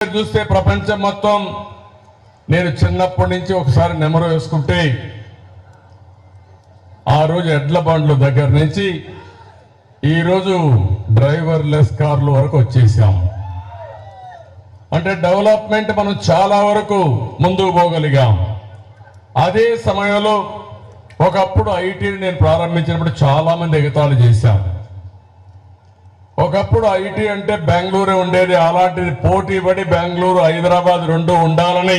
చూస్తే ప్రపంచం మొత్తం నేను చిన్నప్పటి నుంచి ఒకసారి నెమరు వేసుకుంటే ఆ రోజు ఎడ్ల బండ్ల దగ్గర నుంచి ఈరోజు డ్రైవర్ లెస్ కార్లు వరకు వచ్చేసాం. అంటే డెవలప్మెంట్ మనం చాలా వరకు ముందుకు పోగలిగాం. అదే సమయంలో ఒకప్పుడు ఐటీని నేను ప్రారంభించినప్పుడు చాలా మంది ఎగతాళి చేశాను. ఒకప్పుడు ఐటీ అంటే బెంగళూరు ఉండేది, అలాంటిది పోటీ పడి బెంగళూరు హైదరాబాద్ రెండు ఉండాలని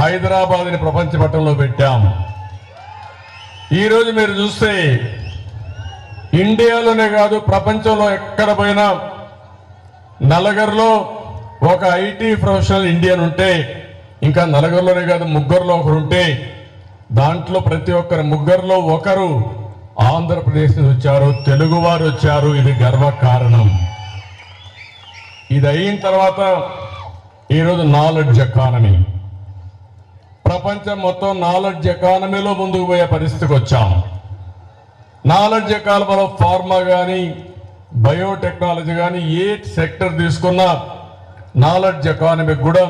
హైదరాబాద్ని ప్రపంచ పటంలో పెట్టాం. ఈరోజు మీరు చూస్తే ఇండియాలోనే కాదు ప్రపంచంలో ఎక్కడ పోయినా నలుగురిలో ఒక ఐటీ ప్రొఫెషనల్ ఇండియన్ ఉంటే, ఇంకా నలుగురిలోనే కాదు ముగ్గురులో ఒకరు ఉంటే దాంట్లో ప్రతి ఒక్కరు ముగ్గురులో ఒకరు ఆంధ్రప్రదేశ్ నుంచి వచ్చారు, తెలుగువారు వచ్చారు. ఇది గర్వకారణం. ఇది అయిన తర్వాత ఈరోజు నాలెడ్జ్ ఎకానమీ, ప్రపంచం మొత్తం నాలెడ్జ్ ఎకానమీలో ముందుకు పోయే పరిస్థితికి వచ్చాం. నాలెడ్జ్ ఎకానమీలో ఫార్మా కానీ బయోటెక్నాలజీ కానీ ఏ సెక్టర్ తీసుకున్నా నాలెడ్జ్ ఎకానమీ కూడా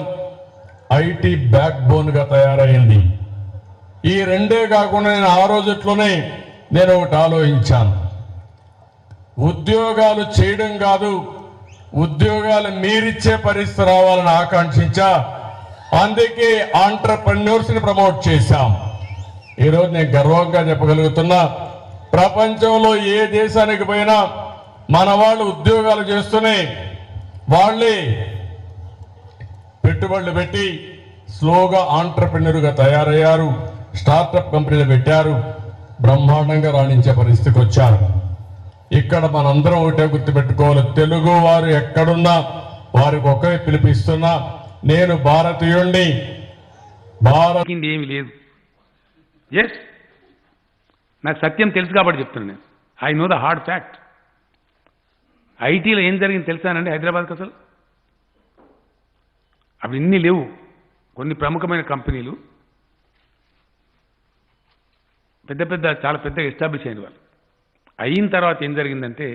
ఐటీ బ్యాక్ బోన్ గా తయారైంది. ఈ రెండే కాకుండా నేను ఆ రోజుట్లోనే నేను ఒకటి ఆలోచించాను. ఉద్యోగాలు చేయడం కాదు, ఉద్యోగాలు మీరిచ్చే పరిస్థితి రావాలని ఆకాంక్షించా. అందుకే ఆంటర్‌ప్రెన్యూర్స్ ని ప్రమోట్ చేశాం. ఈరోజు నేను గర్వంగా చెప్పగలుగుతున్నా, ప్రపంచంలో ఏ దేశానికి పోయినా మన వాళ్ళు ఉద్యోగాలు చేస్తూనే వాళ్ళే పెట్టుబడులు పెట్టి స్లోగా ఆంటర్‌ప్రెన్యూర్గా తయారయ్యారు, స్టార్టప్ కంపెనీలు పెట్టారు, బ్రహ్మాండంగా రాణించే పరిస్థితికి వచ్చారు. ఇక్కడ మనందరం ఒకటే గుర్తుపెట్టుకోవాలి, తెలుగు వారు ఎక్కడున్నా వారికి ఒకే పిలిపిస్తున్నా. నేను భారతీయుణ్ణి, ఏమి లేదు. ఎస్, నాకు సత్యం తెలుసు కాబట్టి చెప్తున్నాను. నేను I know the hard fact. ఐటీలో ఏం జరిగింది తెలుసానండి హైదరాబాద్కి? అసలు అవి ఇన్ని లేవు. కొన్ని ప్రముఖమైన కంపెనీలు చాలా పెద్దగా ఎస్టాబ్లిష్ అయిన వాళ్ళు అయిన తర్వాత ఏం జరిగిందంటే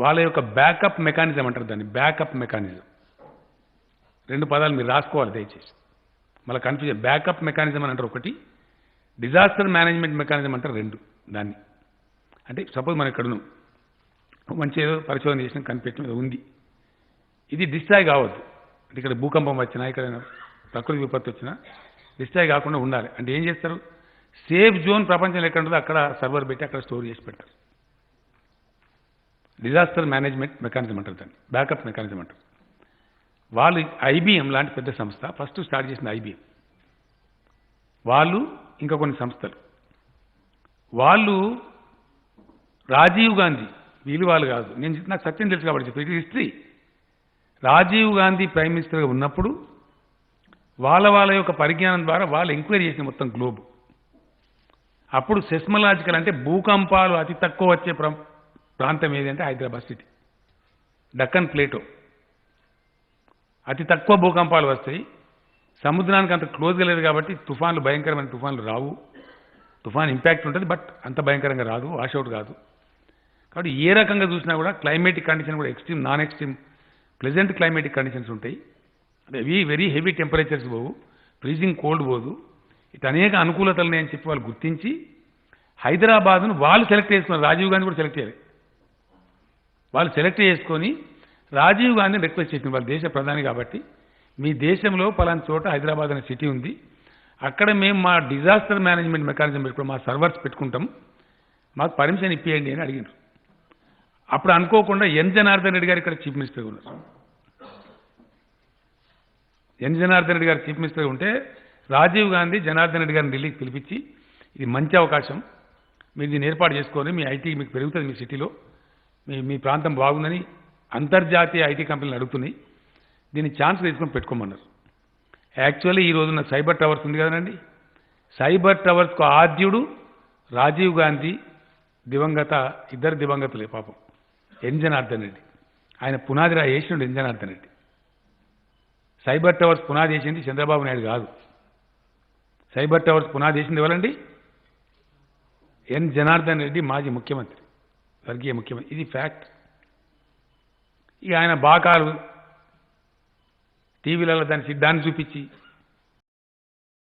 వాళ్ళ యొక్క బ్యాకప్ మెకానిజం అంటారు దాన్ని. బ్యాకప్ మెకానిజం రెండు పదాలు మీరు రాసుకోవాలి దయచేసి, మళ్ళీ కన్ఫ్యూజన్. బ్యాకప్ మెకానిజం అని అంటారు ఒకటి, డిజాస్టర్ మేనేజ్మెంట్ మెకానిజం అంటారు రెండు. దాన్ని అంటే సపోజ్ మనం ఇక్కడ మంచి ఏదో పరిశోధన చేసిన కనిపెట్టడం ఉంది, ఇది డిస్ట్రాయ్ కావద్దు. అంటే ఇక్కడ భూకంపం వచ్చినా, ఇక్కడ ప్రకృతి విపత్తు వచ్చినా డిస్ట్రాయ్ కాకుండా ఉండాలి. అంటే ఏం చేస్తారు, సేఫ్ జోన్ ప్రపంచంలో ఎక్కడ ఉంటుందో అక్కడ సర్వర్ పెట్టి అక్కడ స్టోర్ చేసి పెడతారు. డిజాస్టర్ మేనేజ్మెంట్ మెకానిజం అంటారు దాన్ని, బ్యాకప్ మెకానిజం అంటారు. వాళ్ళు ఐబిఎం లాంటి పెద్ద సంస్థ ఫస్ట్ స్టార్ట్ చేసిన ఐబిఎం వాళ్ళు, ఇంకా కొన్ని సంస్థలు వాళ్ళు, రాజీవ్ గాంధీ వాళ్ళు కాదు, నాకు సత్యం తెలుసు కాబట్టి చెప్పి, ఇది హిస్టరీ. రాజీవ్ గాంధీ ప్రైమ్ మినిస్టర్గా ఉన్నప్పుడు వాళ్ళ యొక్క పరిజ్ఞానం ద్వారా వాళ్ళు ఎంక్వైరీ చేసిన మొత్తం గ్లోబ్. అప్పుడు సెస్మలాజికల్ అంటే భూకంపాలు అతి తక్కువ వచ్చే ప్రాంతం ఏది అంటే హైదరాబాద్ సిటీ, డక్కన్ ప్లేటో. అతి తక్కువ భూకంపాలు వస్తాయి, సముద్రానికి అంత క్లోజ్గా లేదు కాబట్టి తుఫాన్లు, భయంకరమైన తుఫాన్లు రావు. తుఫాన్ ఇంపాక్ట్ ఉంటుంది బట్ అంత భయంకరంగా రాదు, వాషౌట్ కాదు. కాబట్టి ఏ రకంగా చూసినా కూడా క్లైమేటిక్ కండిషన్ కూడా extreme, non extreme, pleasant climatic conditions ఉంటాయి. వెరీ హెవీ టెంపరేచర్స్ పోవు, ఫ్రీజింగ్ కోల్డ్ పోదు. ఇటు అనేక అనుకూలతలు అని చెప్పి వాళ్ళు గుర్తించి హైదరాబాద్ను వాళ్ళు సెలెక్ట్ చేసుకున్నారు. రాజీవ్ గాంధీ కూడా సెలెక్ట్ చేయాలి. వాళ్ళు సెలెక్ట్ చేసుకొని రాజీవ్ గాంధీని రిక్వెస్ట్ చేసిన, వాళ్ళ దేశ ప్రధాని కాబట్టి, మీ దేశంలో పలానా చోట హైదరాబాద్ అనే సిటీ ఉంది, అక్కడ మేము మా డిజాస్టర్ మేనేజ్మెంట్ మెకానిజం పెట్టుకుంటాం, మా సర్వర్స్ పెట్టుకుంటాం, మాకు పర్మిషన్ ఇప్పియండి అని అడిగినారు. అప్పుడు అనుకోకుండా ఎన్ జనార్దన్ రెడ్డి గారు ఇక్కడ చీఫ్ మినిస్టర్గా ఉన్నారు. ఎన్ జనార్దన్ రెడ్డి గారు చీఫ్ మినిస్టర్గా ఉంటే రాజీవ్ గాంధీ జనార్దన్ రెడ్డి గారిని ఢిల్లీకి పిలిపించి, ఇది మంచి అవకాశం, మీరు దీన్ని ఏర్పాటు చేసుకొని మీ ఐటీ మీకు పెరుగుతుంది, మీ సిటీలో మీ ప్రాంతం బాగుందని అంతర్జాతీయ ఐటీ కంపెనీలు అడుగుతున్నాయి, దీన్ని ఛాన్స్ తీసుకొని పెట్టుకోమన్నారు. యాక్చువల్లీ ఈ రోజున సైబర్ టవర్స్ ఉంది కదండి, సైబర్ టవర్స్కు ఆద్యుడు రాజీవ్ గాంధీ, ఇద్దరు దివంగతులే పాపం, ఎన్ జనార్దన్ రెడ్డి. ఆయన పునాది వేసిండు ఎన్ జనార్దన్ రెడ్డి. సైబర్ టవర్స్ పునాది వేసింది చంద్రబాబు నాయుడు కాదు. సైబర్ టవర్స్ పునాది వేసింది ఎవరండి? ఎన్ జనార్దన్ రెడ్డి, మాజీ ముఖ్యమంత్రి, స్వర్గీయ ముఖ్యమంత్రి. ఇది ఫ్యాక్ట్. ఇక ఆయన బాకాలు టీవీలలో దాన్ని చూపించి